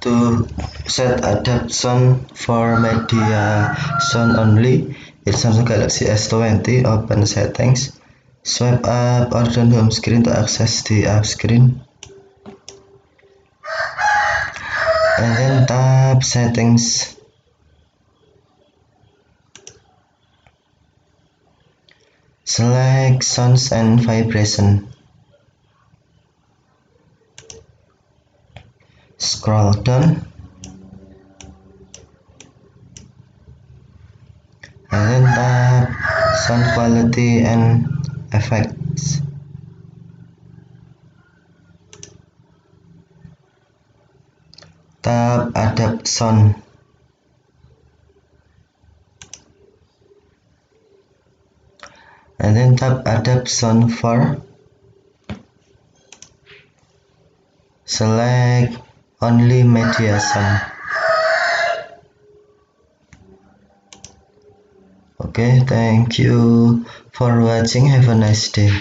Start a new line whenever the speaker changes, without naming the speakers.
To set adapt sound for media sound only in Samsung Galaxy S20, open settings, swipe up or down home screen to access the app screen, and then tap settings. Select sounds and vibration. Scroll down and then tap sound quality and effects. Tap adapt sound. And then tap adapt sound for. Select only media sound. Okay, thank you for watching. Have a nice day.